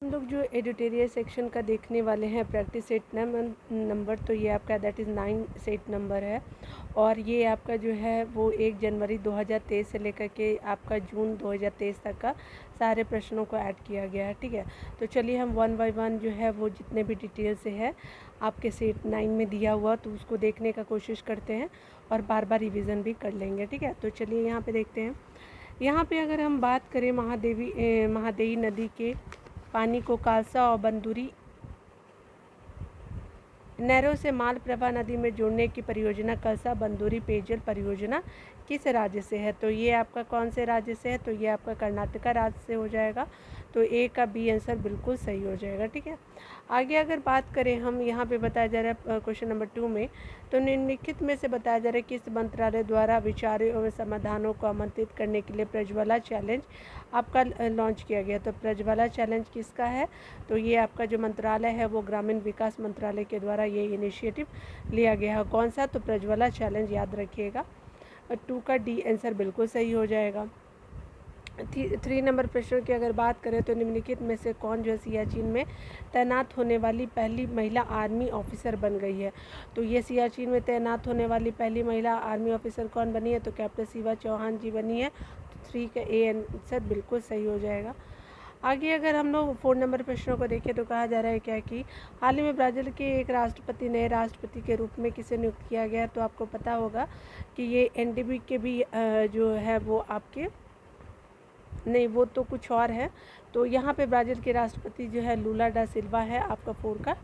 हम लोग जो एडिटोरियल सेक्शन का देखने वाले हैं प्रैक्टिस सेट नंबर, तो ये आपका दैट इज़ 9 सेट नंबर है। और ये आपका जो है वो 1 जनवरी 2023 से लेकर के आपका जून 2023 तक का सारे प्रश्नों को ऐड किया गया है। ठीक है, तो चलिए हम 1 बाय 1 जो है वो जितने भी डिटेल से है आपके सेट 9 में दिया हुआ तो उसको देखने का कोशिश करते हैं और बार बार रिविज़न भी कर लेंगे। ठीक है, तो चलिए यहाँ पे देखते हैं। यहाँ पे अगर हम बात करें महादेवी नदी के पानी को कालसा और बंदूरी नहरों से मालप्रभा नदी में जोड़ने की परियोजना कलसा बंदूरी पेयजल परियोजना किस राज्य से है? तो ये आपका कौन से राज्य से है? तो ये आपका कर्नाटका राज्य से हो जाएगा। तो ए का बी आंसर बिल्कुल सही हो जाएगा। ठीक है, आगे अगर बात करें हम यहाँ पे बताया जा रहा है क्वेश्चन नंबर 2 में, तो निम्नलिखित में से बताया जा रहा है किस मंत्रालय द्वारा विचारों एवं समाधानों को आमंत्रित करने के लिए प्रज्वला चैलेंज आपका लॉन्च किया गया। तो प्रज्वला चैलेंज किसका है? तो ये आपका जो मंत्रालय है वो ग्रामीण विकास मंत्रालय के द्वारा ये इनिशिएटिव लिया गया है। कौन सा? तो प्रज्वला चैलेंज, याद रखिएगा। 2 का डी आंसर बिल्कुल सही हो जाएगा। 3 नंबर प्रश्न की अगर बात करें तो निम्नलिखित में से कौन जो है सियाचिन में तैनात होने वाली पहली महिला आर्मी ऑफिसर बन गई है? तो ये सियाचिन में तैनात होने वाली पहली महिला आर्मी ऑफिसर कौन बनी है? तो कैप्टन शिवा चौहान जी बनी है। तो 3 का ए आंसर बिल्कुल सही हो जाएगा। आगे अगर हम लोग 4 नंबर प्रश्नों को देखें तो कहा जा रहा है क्या कि हाल ही में ब्राज़ील के एक राष्ट्रपति नए राष्ट्रपति के रूप में किसे नियुक्त किया गया? तो आपको पता होगा कि ये एनडीबी के भी जो है वो आपके नहीं, वो तो कुछ और है। तो यहाँ पे ब्राज़ील के राष्ट्रपति जो है लूला डा सिल्वा है, आपका 4 का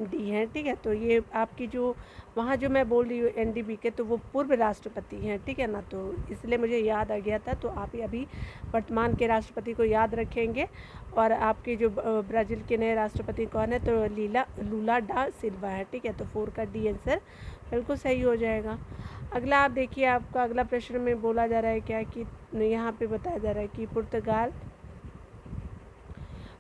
डी है। ठीक है, तो ये आपकी जो वहाँ जो मैं बोल रही हूँ एनडीबी के, तो वो पूर्व राष्ट्रपति हैं। ठीक है ना, तो इसलिए मुझे याद आ गया था। तो आप अभी वर्तमान के राष्ट्रपति को याद रखेंगे। और आपके जो ब्राज़ील के नए राष्ट्रपति कौन है? तो लूला डा सिल्वा है। ठीक है, तो 4 का डी आंसर बिल्कुल सही हो जाएगा। अगला आप देखिए, आपका अगला प्रश्न में बोला जा रहा है क्या कि यहाँ पे बताया जा रहा है कि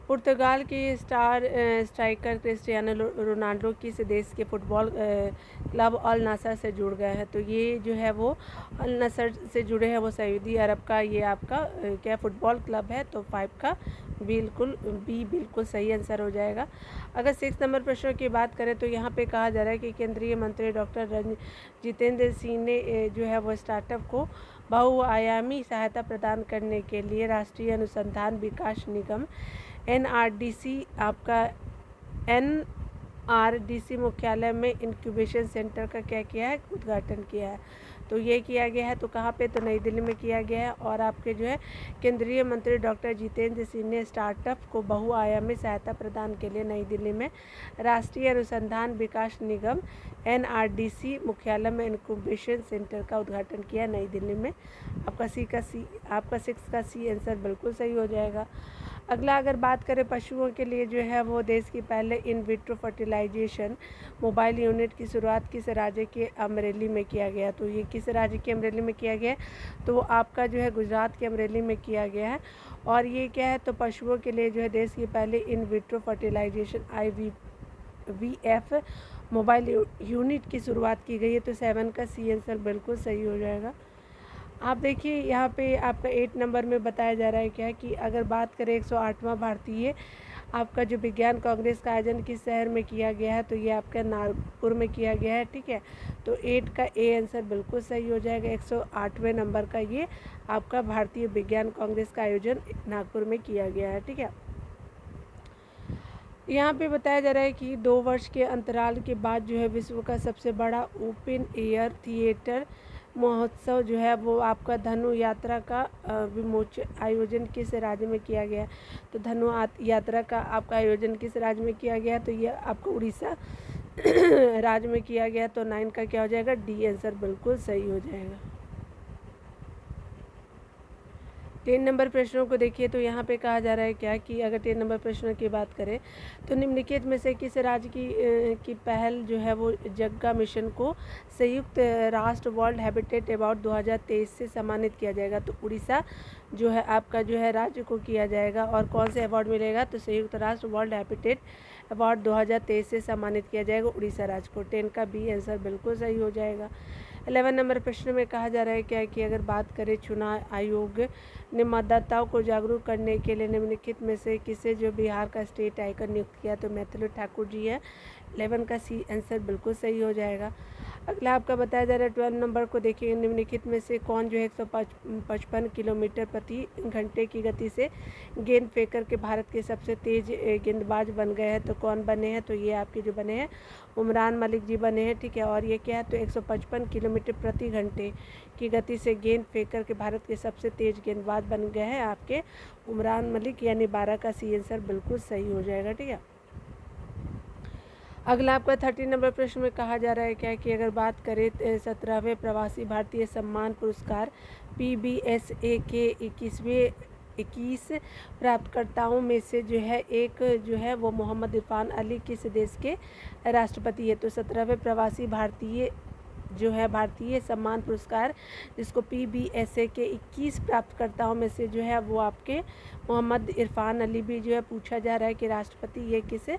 पुर्तगाल के स्ट्राइकर क्रिस्टियानो रोनाल्डो किस देश के फुटबॉल क्लब अल नासर से जुड़ गए हैं? तो ये जो है वो अल नासर से जुड़े हैं वो सऊदी अरब का ये आपका क्या फुटबॉल क्लब है। तो 5 का बिल्कुल सही आंसर हो जाएगा। अगर 6 नंबर प्रश्न की बात करें तो यहाँ पे कहा जा रहा है कि केंद्रीय मंत्री डॉक्टर जितेंद्र सिंह ने जो है वो स्टार्टअप को बहुआयामी सहायता प्रदान करने के लिए राष्ट्रीय अनुसंधान विकास निगम एनआरडीसी आपका एनआरडीसी मुख्यालय में इंक्यूबेशन सेंटर का क्या किया है? उद्घाटन किया है। तो ये किया गया है तो कहाँ पे? तो नई दिल्ली में किया गया है। और आपके जो है केंद्रीय मंत्री डॉक्टर जितेंद्र सिंह ने स्टार्टअप को बहुआयामी सहायता प्रदान के लिए नई दिल्ली में राष्ट्रीय अनुसंधान विकास निगम एनआरडीसी मुख्यालय में इंक्यूबेशन सेंटर का उद्घाटन किया नई दिल्ली में। आपका 6 का सी आंसर बिल्कुल सही हो जाएगा। अगला अगर बात करें पशुओं के लिए जो है वो देश की पहले in vitro fertilisation mobile unit की शुरुआत किस राज्य के अमरेली में किया गया? तो ये किस राज्य के अमरेली में किया गया है? तो वो आपका जो है गुजरात के अमरेली में किया गया है। और ये क्या है? तो पशुओं के लिए जो है देश की पहले in vitro fertilisation IVF mobile unit की शुरुआत की गई है। तो 7 का सी आंसर बिल्कुल सही हो जाएगा। आप देखिए यहाँ पे आपका 8 नंबर में बताया जा रहा है क्या कि अगर बात करें 108वां भारतीय आपका जो विज्ञान कांग्रेस का आयोजन किस शहर में किया गया है? तो ये आपका नागपुर में किया गया है। ठीक है, तो 8 का ए आंसर बिल्कुल सही हो जाएगा। 108वें नंबर का ये आपका भारतीय विज्ञान कांग्रेस का आयोजन नागपुर में किया गया है। ठीक है, यहाँ पे बताया जा रहा है कि 2 वर्ष के अंतराल के बाद जो है विश्व का सबसे बड़ा ओपन एयर थिएटर महोत्सव जो है वो आपका धनु यात्रा का विमोचन आयोजन किस राज्य में किया गया? तो धनु यात्रा का आपका आयोजन किस राज्य में किया गया? तो ये आपको उड़ीसा राज्य में किया गया। तो 9 का क्या हो जाएगा? डी आंसर बिल्कुल सही हो जाएगा। 10 नंबर प्रश्नों को देखिए तो यहाँ पे कहा जा रहा है क्या कि अगर 10 नंबर प्रश्नों की बात करें तो निम्नलिखित में से किस राज्य की पहल जो है वो जग्गा मिशन को संयुक्त राष्ट्र वर्ल्ड हैबिटेट अवार्ड 2023 से सम्मानित किया जाएगा? तो उड़ीसा जो है आपका जो है राज्य को किया जाएगा। और कौन से अवार्ड मिलेगा? तो संयुक्त राष्ट्र वर्ल्ड हैबिटेट अवार्ड 2023 से सम्मानित किया जाएगा उड़ीसा राज्य को। 10 का बी आंसर बिल्कुल सही हो जाएगा। 11 नंबर प्रश्न में कहा जा रहा है क्या कि अगर बात करें चुनाव आयोग ने मतदाताओं को जागरूक करने के लिए निम्नलिखित में से किसे जो बिहार का स्टेट आइकन नियुक्त किया, तो मैथिली ठाकुर जी है। 11 का सी आंसर बिल्कुल सही हो जाएगा। अगला आपका बताया जा रहा है 12 नंबर को देखिए, निम्नलिखित में से कौन जो है 155 किलोमीटर प्रति घंटे की गति से गेंद फेंक कर के भारत के सबसे तेज गेंदबाज बन गए हैं, तो कौन बने हैं, तो ये आपके जो बने हैं उमरान मलिक जी बने हैं, ठीक है। और ये क्या है, तो 155 किलोमीटर प्रति घंटे की गति से गेंद फेंक कर के भारत के सबसे तेज गेंदबाज बन गए हैं आपके उमरान मलिक, यानी 12 का सी आंसर बिल्कुल सही हो जाएगा, ठीक है। अगला आपका 30 नंबर प्रश्न में कहा जा रहा है क्या कि अगर बात करें 17वें प्रवासी भारतीय सम्मान पुरस्कार PBSA के 21 प्राप्तकर्ताओं में से जो है एक जो है वो मोहम्मद इरफान अली किस देश के राष्ट्रपति है, तो 17वें प्रवासी भारतीय जो है भारतीय सम्मान पुरस्कार जिसको PBSA के 21 प्राप्तकर्ताओं में से जो है वो आपके मोहम्मद इरफान अली भी जो है पूछा जा रहा है कि राष्ट्रपति ये किस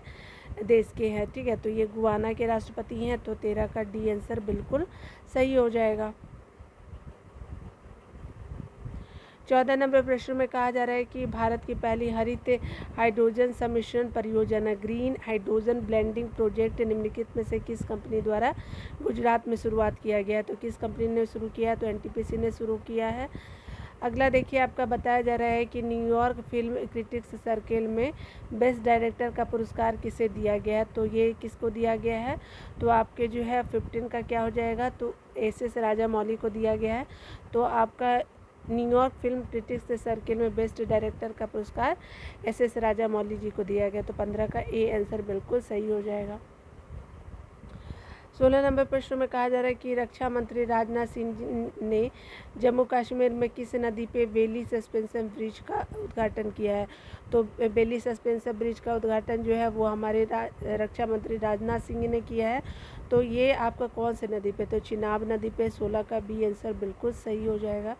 देश के हैं, ठीक है। तो ये गुयाना के राष्ट्रपति हैं, तो 13 का डी आंसर बिल्कुल सही हो जाएगा। 14 नंबर प्रश्न में कहा जा रहा है कि भारत की पहली हरित हाइड्रोजन सम्मिश्रण परियोजना ग्रीन हाइड्रोजन ब्लेंडिंग प्रोजेक्ट निम्नलिखित में से किस कंपनी द्वारा गुजरात में शुरुआत किया गया, तो किस कंपनी ने शुरू किया, तो NTPC ने शुरू किया है। अगला देखिए आपका बताया जा रहा है कि न्यूयॉर्क फिल्म क्रिटिक्स सर्किल में बेस्ट डायरेक्टर का पुरस्कार किसे दिया गया है, तो ये किसको दिया गया है, तो आपके जो है 15 का क्या हो जाएगा, तो SS राजामौली को दिया गया है। तो आपका न्यूयॉर्क फिल्म क्रिटिक्स सर्किल में बेस्ट डायरेक्टर का पुरस्कार SS राजामौली जी को दिया गया, तो 15 का ए आंसर बिल्कुल सही हो जाएगा। 16 नंबर प्रश्न में कहा जा रहा है कि रक्षा मंत्री राजनाथ सिंह ने जम्मू कश्मीर में किस नदी पे बेली सस्पेंशन ब्रिज का उद्घाटन किया है, तो बेली सस्पेंशन ब्रिज का उद्घाटन जो है वो हमारे रक्षा मंत्री राजनाथ सिंह ने किया है। तो ये आपका कौन से नदी पे, तो चिनाब नदी पे। 16 का बी आंसर बिल्कुल सही हो जाएगा।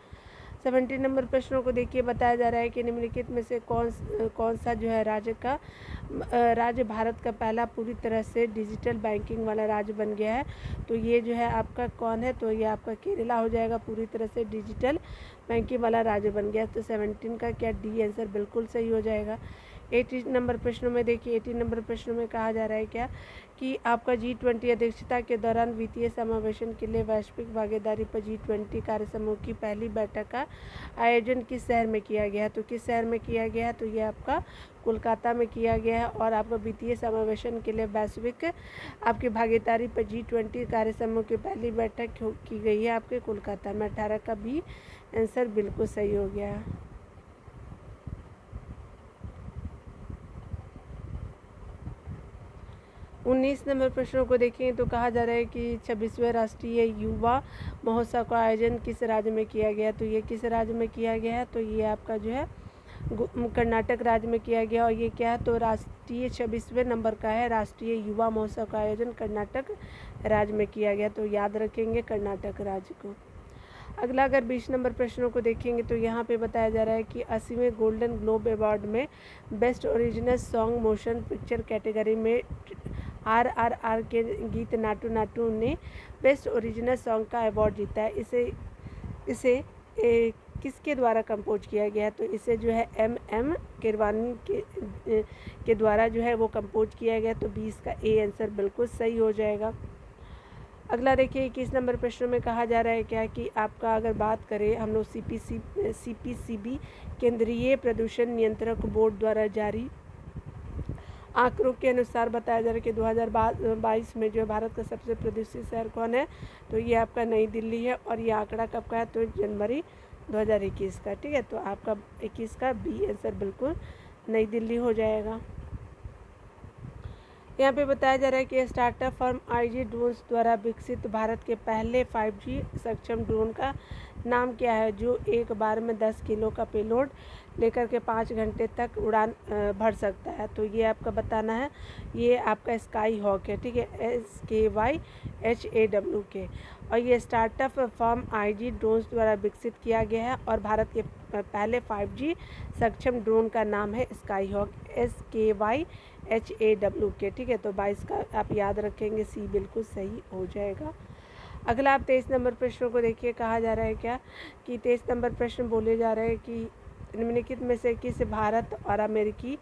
17 नंबर प्रश्नों को देखिए बताया जा रहा है कि निम्नलिखित में से कौन सा जो है राज्य भारत का पहला पूरी तरह से डिजिटल बैंकिंग वाला राज्य बन गया है, तो ये जो है आपका कौन है, तो ये आपका केरला हो जाएगा, पूरी तरह से डिजिटल बैंकिंग वाला राज्य बन गया। तो 17 का क्या डी आंसर बिल्कुल सही हो जाएगा। 18 नंबर प्रश्नों में देखिए, 18 नंबर प्रश्नों में कहा जा रहा है क्या कि आपका G20 अध्यक्षता के दौरान वित्तीय समावेशन के लिए वैश्विक भागीदारी पर G20 कार्य समूह की पहली बैठक का आयोजन किस शहर में किया गया है, तो किस शहर में किया गया है, तो ये आपका कोलकाता में किया गया है। और आपका वित्तीय समावेशन के लिए वैश्विक आपकी भागीदारी पर G20 कार्य समूह की पहली बैठक की गई है आपके कोलकाता में। 18 का भी आंसर बिल्कुल सही हो गया है। 19 नंबर प्रश्नों को देखें तो कहा जा रहा है कि 26वें राष्ट्रीय युवा महोत्सव का आयोजन किस राज्य में किया गया, तो ये किस राज्य में किया गया है, तो ये आपका जो है कर्नाटक राज्य में किया गया। और ये क्या है, तो राष्ट्रीय 26वें नंबर का है राष्ट्रीय युवा महोत्सव का आयोजन कर्नाटक राज्य में किया गया, तो याद रखेंगे कर्नाटक राज्य को। अगला अगर 20 नंबर प्रश्नों को देखेंगे तो यहाँ पे बताया जा रहा है कि 80वें गोल्डन ग्लोब अवार्ड में best original song motion picture category में RRR के गीत नाटू नाटू ने बेस्ट ओरिजिनल सॉन्ग का अवार्ड जीता है। इसे किसके द्वारा कंपोज किया गया, तो इसे जो है MM किरवानी के द्वारा जो है वो कंपोज किया गया, तो 20 का ए आंसर बिल्कुल सही हो जाएगा। अगला देखिए 21 नंबर प्रश्न में कहा जा रहा है क्या कि आपका अगर बात करें हम लोग CPCB केंद्रीय प्रदूषण नियंत्रक बोर्ड द्वारा जारी आंकड़ों के अनुसार बताया जा रहा है कि 2022 में जो भारत का सबसे प्रदूषित शहर कौन है, तो ये आपका नई दिल्ली है। और ये आंकड़ा कब का है, तो जनवरी 2021 का, ठीक है। तो आपका 21 का बी आंसर बिल्कुल नई दिल्ली हो जाएगा। यहाँ पे बताया जा रहा है कि स्टार्टअप फर्म IG ड्रोन्स द्वारा विकसित भारत के पहले 5G सक्षम ड्रोन का नाम क्या है, जो एक बार में 10 किलो का पेलोड लेकर के 5 घंटे तक उड़ान भर सकता है, तो ये आपका बताना है। ये आपका स्काई हॉक है, ठीक है, SKYHAWK। और ये स्टार्टअप फर्म IG ड्रोन्स द्वारा विकसित किया गया है और भारत के पहले 5G सक्षम ड्रोन का नाम है स्काई हॉक, SKYHAWK, ठीक है। तो 22 का आप याद रखेंगे, सी बिल्कुल सही हो जाएगा। अगला आप 23 नंबर प्रश्नों को देखिए, कहा जा रहा है क्या कि 23 नंबर प्रश्न बोले जा रहे हैं कि निम्नलिखित में से किस भारत और अमेरिकी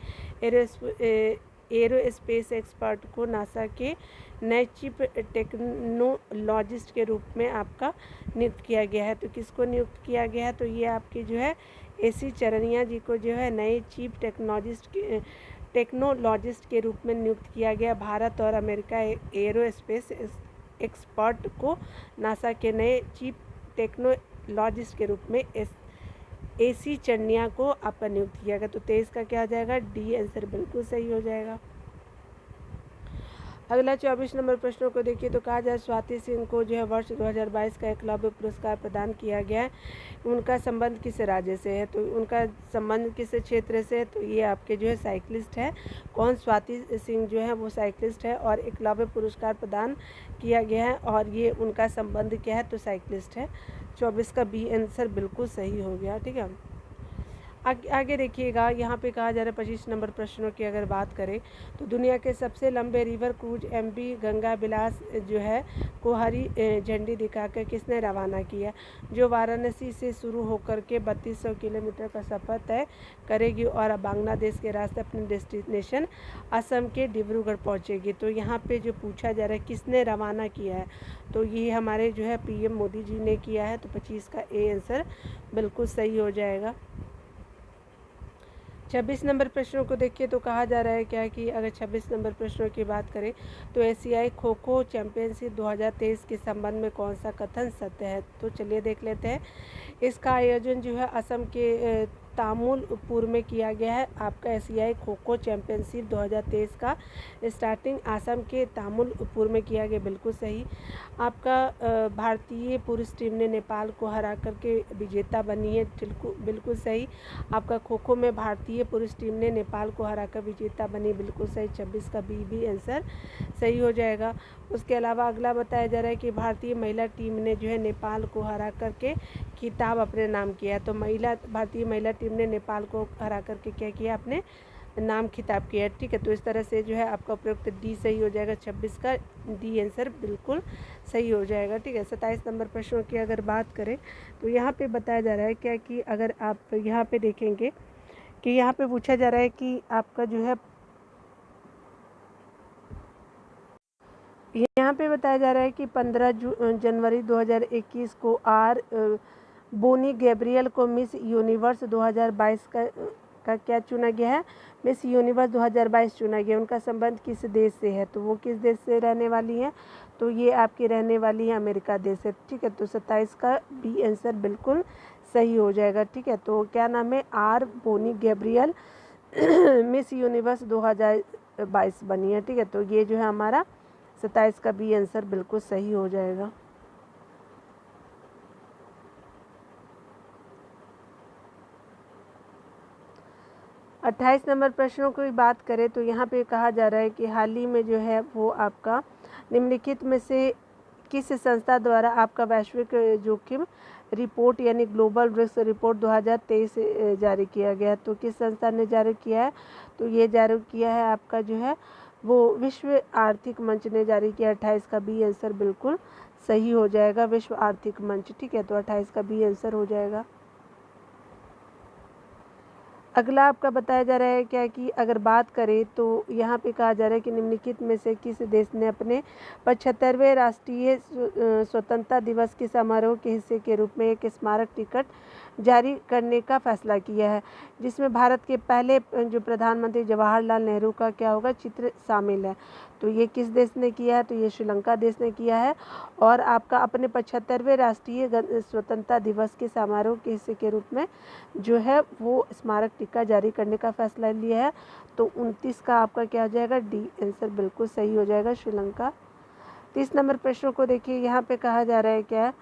एरोस्पेस एक्सपर्ट को नासा के नए चीफ टेक्नोलॉजिस्ट के रूप में आपका नियुक्त किया गया है। तो किसको नियुक्त किया गया है? तो ये आपकी जो है एसी चरनिया जी को जो है नए चीफ टेक्नोलॉजिस्ट के रूप में नियुक्त किया गया। भारत और अमेरिका एरोस्पेस एक्सपर्ट को नासा के नए चीफ टेक्नोलॉजिस्ट के रूप में एसी चरनिया को आपका नियुक्त किया गया। तो 23 का क्या आ जाएगा? डी आंसर बिल्कुल सही हो जाएगा। अगला 24 नंबर प्रश्नों को देखिए, तो कहा जाए स्वाति सिंह को जो है वर्ष 2022 का एकलव्य पुरस्कार प्रदान किया गया है। उनका संबंध किस राज्य से है? तो उनका संबंध किस क्षेत्र से है? तो ये आपके जो है साइकिलिस्ट है। कौन? स्वाति सिंह जो है वो साइकिलिस्ट है और एकलव्य पुरस्कार प्रदान किया गया है और ये उनका संबंध क्या है? तो साइकिलिस्ट है। 24 का बी आंसर बिल्कुल सही हो गया। ठीक है, आगे देखिएगा, यहाँ पे कहा जा रहा है 25 नंबर प्रश्नों की अगर बात करें तो दुनिया के सबसे लंबे रिवर क्रूज MV गंगा विलास जो है को हरी झंडी दिखाकर किसने रवाना किया? जो वाराणसी से शुरू होकर के 3200 किलोमीटर का सफ़र तय करेगी और बांग्लादेश के रास्ते अपने डेस्टिनेशन असम के डिब्रूगढ़ पहुँचेगी। तो यहाँ पर जो पूछा जा रहा है किसने रवाना किया है, तो ये हमारे जो है PM मोदी जी ने किया है। तो 25 का ए आंसर बिल्कुल सही हो जाएगा। 26 नंबर प्रश्नों को देखिए, तो कहा जा रहा है क्या कि अगर 26 नंबर प्रश्नों की बात करें तो एशियाई खो खो चैंपियनशिप 2023 के संबंध में कौन सा कथन सत्य है? तो चलिए देख लेते हैं। इसका आयोजन जो है असम के तामुलपुर में किया गया है। आपका एशियाई खो खो चैंपियनशिप 2023 का स्टार्टिंग असम के तामुलपुर में किया गया, बिल्कुल सही। आपका भारतीय पुरुष टीम ने नेपाल को हरा करके विजेता बनी है, बिल्कुल सही। आपका खो खो में भारतीय पुरुष टीम ने नेपाल को हराकर विजेता बनी, बिल्कुल सही। 26 का बी आंसर सही हो जाएगा। उसके अलावा अगला बताया जा रहा है कि भारतीय महिला टीम ने जो है नेपाल को हरा करके खिताब अपने नाम किया। तो भारतीय महिला टीम ने नेपाल को हरा करके क्या किया? अपने नाम खिताब किया। ठीक है, तो इस तरह से जो है आपका उपयुक्त डी सही हो जाएगा। 26 का डी आंसर बिल्कुल सही हो जाएगा। ठीक है, 27 नंबर प्रश्नों की अगर बात करें तो यहाँ पे बताया जा रहा है क्या कि अगर आप यहाँ पे देखेंगे कि यहाँ पे पूछा जा रहा है कि आपका जो है यहाँ पे बताया जा रहा है कि 15 जनवरी 2021 को बोनी गैब्रियल को मिस यूनिवर्स 2022 का क्या चुना गया है? मिस यूनिवर्स 2022 चुना गया। उनका संबंध किस देश से है? तो वो किस देश से रहने वाली हैं? तो ये आपकी रहने वाली है अमेरिका देश से। ठीक है, तो 27 का बी आंसर बिल्कुल सही हो जाएगा। ठीक है, तो क्या नाम है? बोनी गैब्रियल मिस यूनिवर्स 2022 बनी है। ठीक है, तो ये जो है हमारा 27 का बी आंसर बिल्कुल सही हो जाएगा। अट्ठाईस नंबर प्रश्नों की बात करें तो यहाँ पे कहा जा रहा है कि हाल ही में जो है वो आपका निम्नलिखित में से किस संस्था द्वारा आपका वैश्विक जोखिम रिपोर्ट यानी ग्लोबल रिस्क रिपोर्ट 2023 जारी किया गया? तो किस संस्था ने जारी किया है? तो ये जारी किया है आपका जो है वो विश्व आर्थिक मंच ने जारी किया। 28 का बी आंसर बिल्कुल सही हो जाएगा, विश्व आर्थिक मंच। ठीक है, तो 28 का बी आंसर हो जाएगा। अगला आपका बताया जा रहा है क्या कि अगर बात करें तो यहाँ पे कहा जा रहा है कि निम्नलिखित में से किस देश ने अपने 75वें राष्ट्रीय स्वतंत्रता दिवस के समारोह के हिस्से के रूप में एक स्मारक टिकट जारी करने का फैसला किया है, जिसमें भारत के पहले जो प्रधानमंत्री जवाहरलाल नेहरू का क्या होगा? चित्र शामिल है। तो ये किस देश ने किया है? तो ये श्रीलंका देश ने किया है और आपका अपने 75वें राष्ट्रीय स्वतंत्रता दिवस के समारोह के हिस्से के रूप में जो है वो स्मारक टिक्का जारी करने का फैसला लिया है। तो 29 का आपका क्या हो जाएगा? डी आंसर बिल्कुल सही हो जाएगा, श्रीलंका। 30 नंबर प्रश्नों को देखिए, यहाँ पे कहा जा रहा है क्या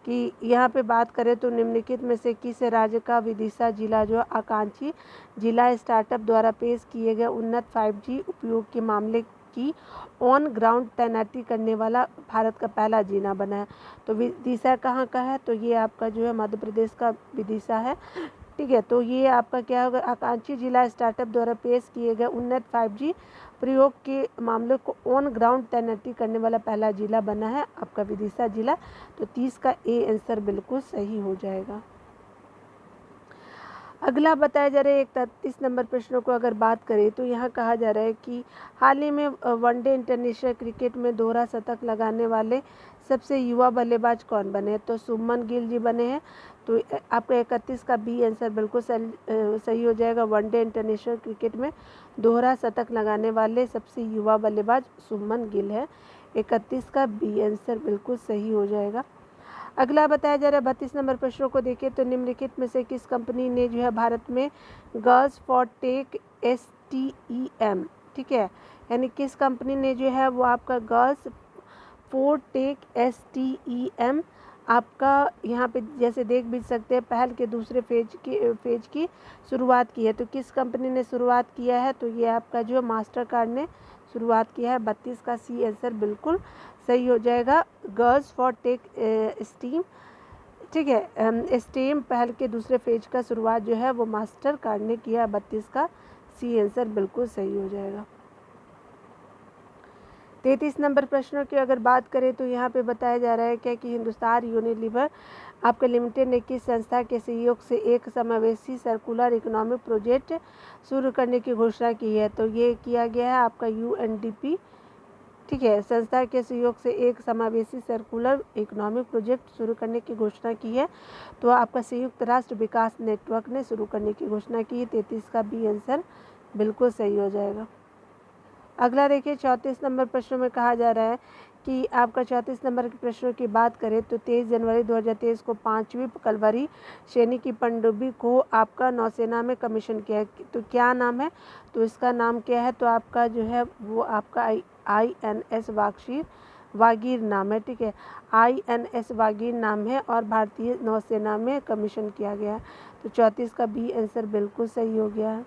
कि यहाँ पे बात करें तो निम्नलिखित में से किस राज्य का विदिशा जिला जो आकांक्षी जिला स्टार्टअप द्वारा पेश किए गए उन्नत 5G उपयोग के मामले की ऑन ग्राउंड तैनाती करने वाला भारत का पहला जिला बना है? तो विदिशा कहाँ का है? तो ये आपका जो है मध्य प्रदेश का विदिशा है। ठीक है। तो ये आपका क्या होगा, आकांक्षी जिला स्टार्टअप द्वारा पेश किए गए उन्नत 5G प्रयोग के मामले को ऑन ग्राउंड तैनाती करने वाला पहला जिला बना है आपका विदिशा जिला। तो 30 का ए आंसर बिल्कुल सही हो जाएगा। अगला बताया जा रहा है 31 नंबर प्रश्नों को अगर बात करें तो यहाँ कहा जा रहा है कि हाल ही में वनडे इंटरनेशनल क्रिकेट में दोहरा शतक लगाने वाले सबसे युवा बल्लेबाज कौन बने हैं। तो शुभमन गिल जी बने हैं। तो आपका 31 का बी आंसर बिल्कुल सही हो जाएगा। वनडे इंटरनेशनल क्रिकेट में दोहरा शतक लगाने वाले सबसे युवा बल्लेबाज शुभमन गिल है। 31 का बी आंसर बिल्कुल सही हो जाएगा। अगला बताया जा रहा है 32 नंबर प्रश्नों को देखें तो निम्नलिखित में से किस कंपनी ने जो है भारत में गर्ल्स फॉर टेक STEM, ठीक है, यानी किस कंपनी ने जो है वो आपका गर्ल्स फॉर टेक STEM आपका यहाँ पे जैसे देख भी सकते हैं पहल के दूसरे फेज की शुरुआत की है। तो किस कंपनी ने शुरुआत किया है, तो ये आपका जो मास्टर कार्ड ने शुरुआत किया है। 32 का सी आंसर बिल्कुल सही हो जाएगा। गर्ल्स फॉर टेक स्टीम, ठीक है, स्टीम पहल के दूसरे फेज का शुरुआत जो है वो मास्टर कार्ड ने किया। 32 का सी आंसर बिल्कुल सही हो जाएगा। 33 नंबर प्रश्नों की अगर बात करें तो यहाँ पे बताया जा रहा है क्या कि हिंदुस्तान यूनिलीवर आपका लिमिटेड ने किस संस्था के सहयोग से एक समावेशी सर्कुलर इकोनॉमिक प्रोजेक्ट शुरू करने की घोषणा की है। तो ये किया गया है आपका UNDP, ठीक है, संस्था के सहयोग से एक समावेशी सर्कुलर इकोनॉमिक प्रोजेक्ट शुरू करने की घोषणा की है। तो आपका संयुक्त राष्ट्र विकास नेटवर्क ने शुरू करने की घोषणा की है। 33 का बी आंसर बिल्कुल सही हो जाएगा। अगला देखिए 34 नंबर प्रश्न में कहा जा रहा है कि आपका 34 नंबर के प्रश्नों की बात करें तो 23 जनवरी 2023 को 5वीं कलवरी श्रेणी की पनडुब्बी को आपका नौसेना में कमीशन किया है। तो क्या नाम है, तो इसका नाम क्या है, तो आपका जो है वो आपका INS वागीर नाम है, ठीक है, INS वागीर नाम है और भारतीय नौसेना में कमीशन किया गया है। तो 34 का बी आंसर बिल्कुल सही हो गया है।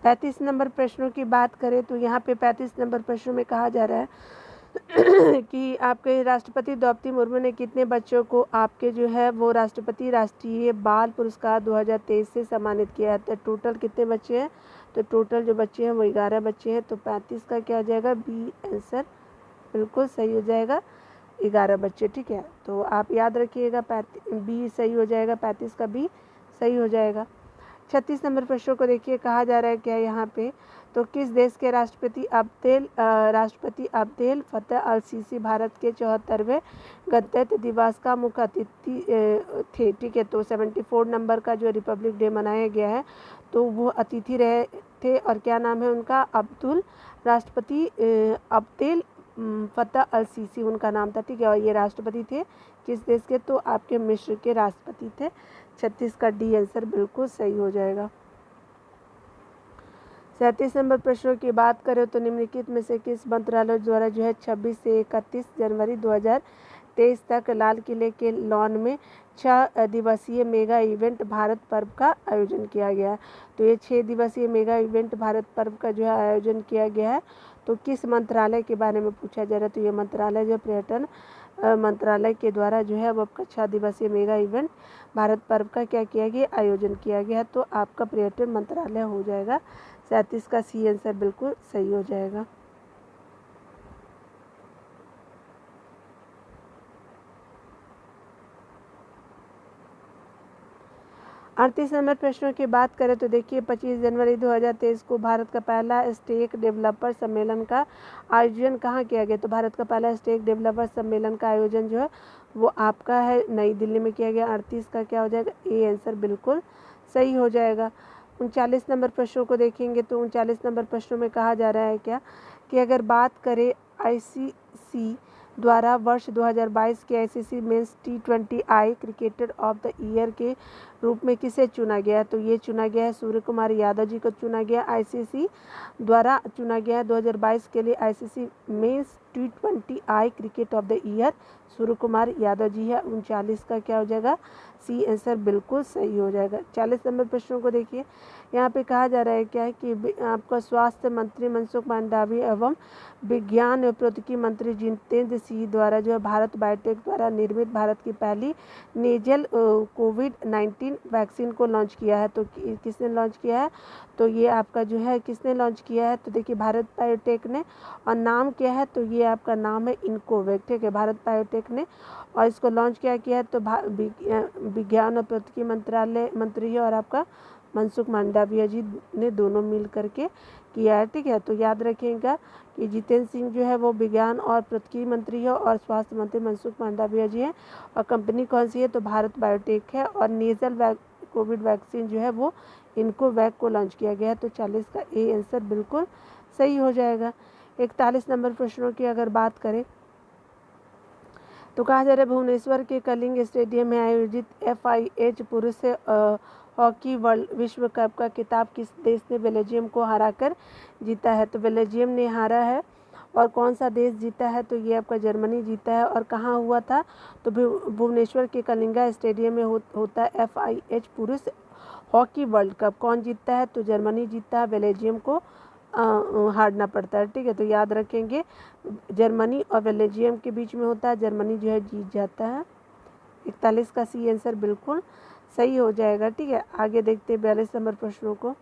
35 नंबर प्रश्नों की बात करें तो यहाँ पे 35 नंबर प्रश्नों में कहा जा रहा है कि आपके राष्ट्रपति द्रौपदी मुर्मू ने कितने बच्चों को आपके जो है वो राष्ट्रपति राष्ट्रीय बाल पुरस्कार 2023 से सम्मानित किया है। तो टोटल कितने बच्चे हैं, तो टोटल जो बच्चे हैं वो 11 बच्चे हैं। तो 35 का क्या हो जाएगा, बी आंसर बिल्कुल सही हो जाएगा, 11 बच्चे, ठीक है। तो आप याद रखिएगा बी सही हो जाएगा, 35 का बी सही हो जाएगा। 36 नंबर प्रश्नों को देखिए, कहा जा रहा है क्या यहाँ पे, तो किस देश के राष्ट्रपति अब्देल फतेह अल सीसी भारत के 74वें गणतंत्र दिवस का मुख्य अतिथि थे, ठीक है। तो 74 नंबर का जो रिपब्लिक डे मनाया गया है तो वो अतिथि रहे थे और क्या नाम है उनका, अब्देल फतेह अल सीसी उनका नाम था, ठीक है। और ये राष्ट्रपति थे किस देश के, तो आपके मिस्र के राष्ट्रपति थे। 36 का डी आंसर बिल्कुल सही हो जाएगा। 37 नंबर प्रश्नों की बात करें तो निम्नलिखित में से किस मंत्रालय द्वारा जो है 26 से 31 जनवरी 2023 तक लाल किले के लॉन में 6 दिवसीय मेगा इवेंट भारत पर्व का आयोजन किया गया है। तो ये 6 दिवसीय मेगा इवेंट भारत पर्व का जो है आयोजन किया गया है। तो किस मंत्रालय के बारे में पूछा जा रहा है, तो ये मंत्रालय जो पर्यटन मंत्रालय के द्वारा जो है वो आपका 6 दिवसीय मेगा इवेंट भारत पर्व का क्या किया गया, आयोजन किया गया। तो आपका पर्यटन मंत्रालय हो जाएगा। 37 का सी आंसर बिल्कुल सही हो जाएगा। अड़तीस नंबर प्रश्नों की बात करें तो देखिए 25 जनवरी 2023 को भारत का पहला स्टेक डेवलपर सम्मेलन का आयोजन कहाँ किया गया। तो भारत का पहला स्टेक डेवलपर सम्मेलन का आयोजन जो है वो आपका है नई दिल्ली में किया गया। 38 का क्या हो जाएगा, ए आंसर बिल्कुल सही हो जाएगा। 39 नंबर प्रश्नों को देखेंगे तो 39 नंबर प्रश्नों में कहा जा रहा है क्या कि अगर बात करें ICC द्वारा वर्ष 2022 के ICC men's T20I cricketer of the year के रूप में किसे चुना गया है? तो ये चुना गया है सूर्य कुमार यादव जी को चुना गया। आईसीसी द्वारा चुना गया है 2022 के लिए ICC men's T20I cricket of the year Surya Kumar Yadav ji है। 39 का क्या हो जाएगा? सी आंसर बिल्कुल सही हो जाएगा। 40 नंबर प्रश्नों को देखिए, यहाँ पे कहा जा रहा है क्या है कि आपका स्वास्थ्य मंत्री मनसुख मांडविया एवं विज्ञान एवं प्रौद्योगिकी मंत्री जितेंद्र सिंह द्वारा जो है भारत बायोटेक द्वारा निर्मित भारत की पहली नेजल कोविड-19 वैक्सीन को लॉन्च किया है। तो किसने लॉन्च किया है? तो ये आपका जो है किसने लॉन्च किया है? तो देखिए भारत बायोटेक ने, और नाम क्या है? तो ये आपका नाम है इनकोवैक, ठीक है, भारत बायोटेक ने, और इसको लॉन्च क्या किया है? तो विज्ञान और प्रौद्योगिकी मंत्रालय मंत्री है और आपका मनसुख मांडविया जी ने दोनों मिल करके किया है, ठीक है। तो याद रखिएगा कि जितेंद्र सिंह जो है वो विज्ञान और प्रौद्योगिकी मंत्री है और स्वास्थ्य मंत्री मनसुख मांडविया जी हैं, और कंपनी कौन सी है? तो भारत बायोटेक है, और नेजल कोविड वैक्सीन जो है वो इनकोवैक को लॉन्च किया गया है। तो 40 का ए आंसर बिल्कुल सही हो जाएगा। 41 नंबर प्रश्नों की अगर बात करें तो कहा जा रहा है भुवनेश्वर के कलिंग स्टेडियम में आयोजित FIH पुरुष हॉकी वर्ल्ड विश्व कप का खिताब किस देश ने बेल्जियम को हराकर जीता है? तो बेल्जियम ने हारा है, और कौन सा देश जीता है? तो ये आपका जर्मनी जीता है। और कहाँ हुआ था? तो भुवनेश्वर के कलिंगा स्टेडियम में होता है FIH पुरुष हॉकी वर्ल्ड कप। कौन जीतता है? तो जर्मनी जीतता है, बेल्जियम को हारना पड़ता है, ठीक है। तो याद रखेंगे जर्मनी और बेल्जियम के बीच में होता है, जर्मनी जो है जीत जाता है। 41 का सी आंसर बिल्कुल सही हो जाएगा, ठीक है। आगे देखते हैं 42 नंबर प्रश्नों को।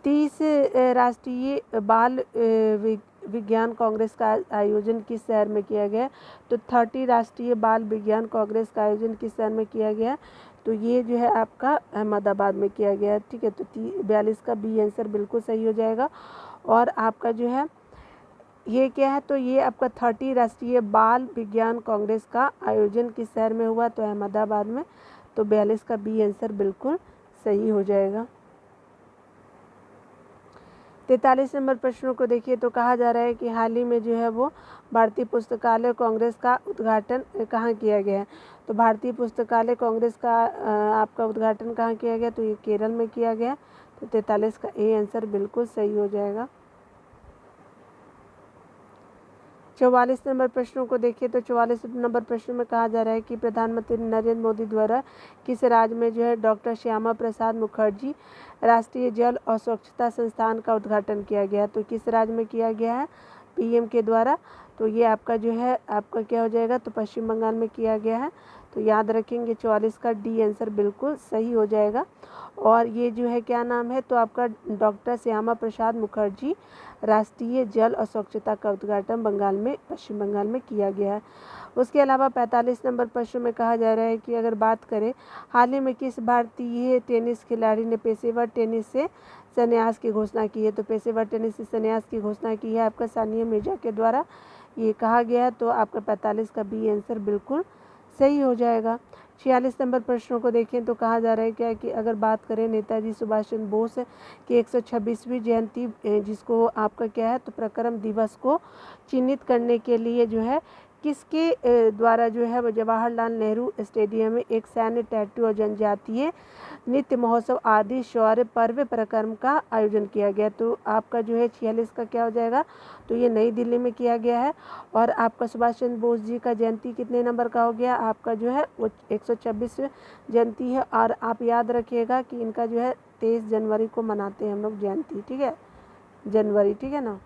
30 राष्ट्रीय बाल विज्ञान कांग्रेस का आयोजन किस शहर में किया गया? तो 30 राष्ट्रीय बाल विज्ञान कांग्रेस का आयोजन किस शहर में किया गया? तो ये जो है आपका अहमदाबाद में किया गया, ठीक है। तो 42 का बी आंसर बिल्कुल सही हो जाएगा। और आपका जो है ये क्या है? तो ये आपका 30 राष्ट्रीय बाल विज्ञान कांग्रेस का आयोजन किस शहर में हुआ? तो अहमदाबाद में। तो 42 का बी आंसर बिल्कुल सही हो जाएगा। 43 नंबर प्रश्नों को देखिए, तो कहा जा रहा है कि हाल ही में जो है वो भारतीय पुस्तकालय कांग्रेस का उद्घाटन कहाँ किया गया है? तो भारतीय पुस्तकालय कांग्रेस का आपका उद्घाटन कहाँ किया गया? तो ये केरल में किया गया। तो 43 का ए आंसर बिल्कुल सही हो जाएगा। 44 नंबर प्रश्नों को देखिए, तो 44 नंबर प्रश्न में कहा जा रहा है कि प्रधानमंत्री नरेंद्र मोदी द्वारा किस राज्य में जो है डॉक्टर श्यामा प्रसाद मुखर्जी राष्ट्रीय जल और स्वच्छता संस्थान का उद्घाटन किया गया? तो किस राज्य में किया गया है PM के द्वारा? तो ये आपका जो है आपका क्या हो जाएगा? तो पश्चिम बंगाल में किया गया है। तो याद रखेंगे 44 का डी आंसर बिल्कुल सही हो जाएगा। और ये जो है क्या नाम है? तो आपका डॉक्टर श्यामा प्रसाद मुखर्जी राष्ट्रीय जल और स्वच्छता का उद्घाटन बंगाल में पश्चिम बंगाल में किया गया है। उसके अलावा 45 नंबर प्रश्न में कहा जा रहा है कि अगर बात करें हाल ही में किस भारतीय टेनिस खिलाड़ी ने पेशेवर टेनिस से संन्यास की घोषणा की है? तो पेशेवर टेनिस से संन्यास की घोषणा की है आपका सानिया मिर्जा के द्वारा ये कहा गया। तो आपका 45 का बी आंसर बिल्कुल सही हो जाएगा। 46 नंबर प्रश्नों को देखें तो कहा जा रहा है क्या कि अगर बात करें नेताजी सुभाष चंद्र बोस की 126वीं जयंती जिसको आपका क्या है? तो प्रक्रम दिवस को चिन्हित करने के लिए जो है किसके द्वारा जो है वो जवाहरलाल नेहरू स्टेडियम में एक सैन्य टैटू और जनजातीय नृत्य महोत्सव आदि शौर्य पर्व प्रकर्म का आयोजन किया गया? तो आपका जो है 46 का क्या हो जाएगा? तो ये नई दिल्ली में किया गया है। और आपका सुभाष चंद्र बोस जी का जयंती कितने नंबर का हो गया? आपका जो है वो 126 जयंती है। और आप याद रखिएगा कि इनका जो है 23 जनवरी को मनाते हैं हम लोग जयंती, ठीक है, जनवरी, ठीक है ना।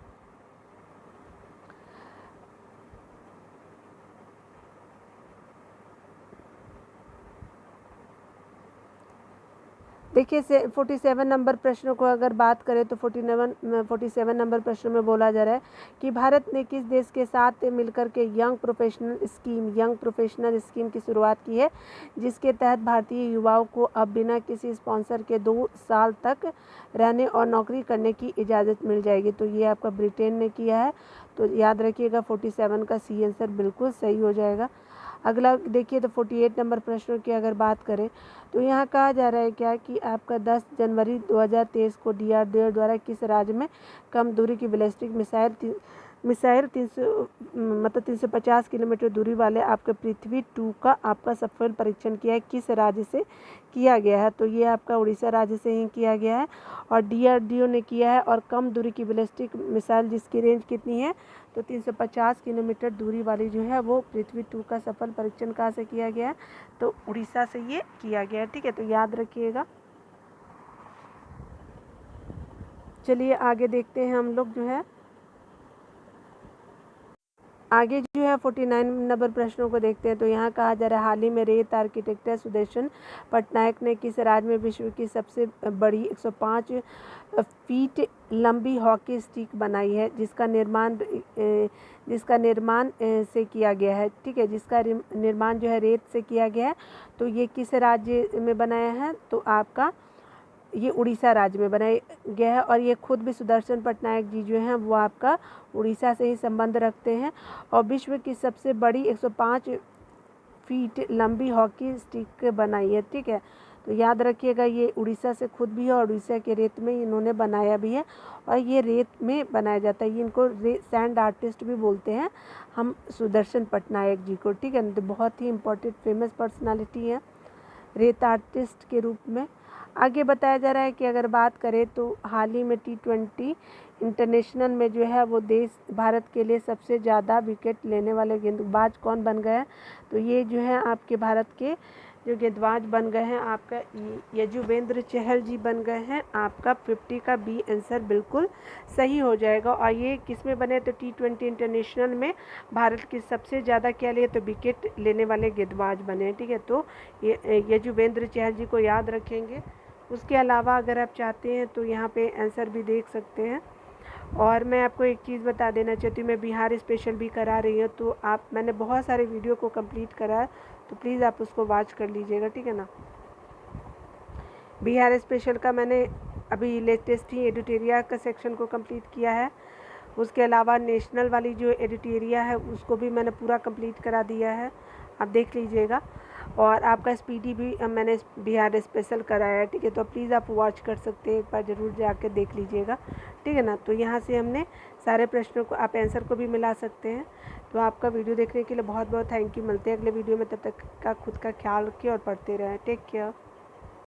देखिए 47 नंबर प्रश्न को अगर बात करें तो 47 नंबर प्रश्न में बोला जा रहा है कि भारत ने किस देश के साथ मिलकर के यंग प्रोफेशनल स्कीम की शुरुआत की है जिसके तहत भारतीय युवाओं को अब बिना किसी स्पॉन्सर के 2 साल तक रहने और नौकरी करने की इजाज़त मिल जाएगी? तो ये आपका ब्रिटेन ने किया है। तो याद रखिएगा 47 का सी आंसर बिल्कुल सही हो जाएगा। अगला देखिए तो 48 नंबर प्रश्न की अगर बात करें तो यहाँ कहा जा रहा है क्या कि आपका 10 जनवरी 2023 को DRDO द्वारा किस राज्य में कम दूरी की बैलिस्टिक मिसाइल मिसाइल 350 किलोमीटर दूरी वाले आपके पृथ्वी 2 का आपका सफल परीक्षण किया है, किस राज्य से किया गया है? तो ये आपका उड़ीसा राज्य से ही किया गया है और DRDO ने किया है। और कम दूरी की बैलिस्टिक मिसाइल जिसकी रेंज कितनी है? तो 350 किलोमीटर दूरी वाली जो है वो पृथ्वी 2 का सफल परीक्षण कहाँ से किया गया है? तो उड़ीसा से ये किया गया है। ठीक है, तो याद रखिएगा। चलिए आगे देखते हैं हम लोग जो है, आगे जो है 49 नंबर प्रश्नों को देखते हैं। तो यहाँ कहा जा रहा है, हाल ही में रेत आर्किटेक्ट सुदर्शन पटनायक ने किस राज्य में विश्व की सबसे बड़ी 105 फीट लंबी हॉकी स्टिक बनाई है, जिसका निर्माण से किया गया है? ठीक है, जिसका निर्माण जो है रेत से किया गया है। तो ये किस राज्य में बनाया है? तो आपका ये उड़ीसा राज्य में बनाया गया है। और ये खुद भी सुदर्शन पटनायक जी जो हैं वो आपका उड़ीसा से ही संबंध रखते हैं। और विश्व की सबसे बड़ी 105 फीट लंबी हॉकी स्टिक बनाई है। ठीक है, तो याद रखिएगा ये उड़ीसा से खुद भी है और उड़ीसा के रेत में इन्होंने बनाया भी है और ये रेत में बनाया जाता है। ये इनको सैंड आर्टिस्ट भी बोलते हैं हम सुदर्शन पटनायक जी को। ठीक है, तो बहुत ही इम्पोर्टेंट फेमस पर्सनालिटी है रेत आर्टिस्ट के रूप में। आगे बताया जा रहा है कि अगर बात करें तो हाल ही में T20 इंटरनेशनल में जो है वो भारत के लिए सबसे ज़्यादा विकेट लेने वाले गेंदबाज कौन बन गए हैं? तो ये जो है आपके भारत के जो गेंदबाज बन गए हैं आपका यजुवेंद्र चहल जी बन गए हैं। आपका 50 का बी आंसर बिल्कुल सही हो जाएगा। और ये किस में बने? तो T20 इंटरनेशनल में भारत के सबसे ज़्यादा क्या लिए? तो विकेट लेने वाले गेंदबाज बने हैं। ठीक है, तो ये यजुवेंद्र चहल जी को याद रखेंगे। उसके अलावा अगर आप चाहते हैं तो यहाँ पे आंसर भी देख सकते हैं। और मैं आपको एक चीज़ बता देना चाहती हूँ, मैं बिहार स्पेशल भी करा रही हूँ। तो मैंने बहुत सारे वीडियो को कंप्लीट करा है, तो प्लीज़ आप उसको वॉच कर लीजिएगा। ठीक है ना, बिहार स्पेशल का मैंने अभी लेटेस्ट ही एडिटोरिया का सेक्शन को कंप्लीट किया है। उसके अलावा नेशनल वाली जो एडिटोरिया है उसको भी मैंने पूरा कंप्लीट करा दिया है, आप देख लीजिएगा। और आपका स्पीडी भी मैंने बिहार स्पेशल कराया है। ठीक है, तो प्लीज़ आप वॉच कर सकते हैं, एक बार ज़रूर जाकर देख लीजिएगा। ठीक है ना, तो यहाँ से हमने सारे प्रश्नों को आप आंसर को भी मिला सकते हैं। तो आपका वीडियो देखने के लिए बहुत बहुत थैंक यू। मिलते हैं अगले वीडियो में, तब तक का खुद का ख्याल रखिए और पढ़ते रहें। Take care.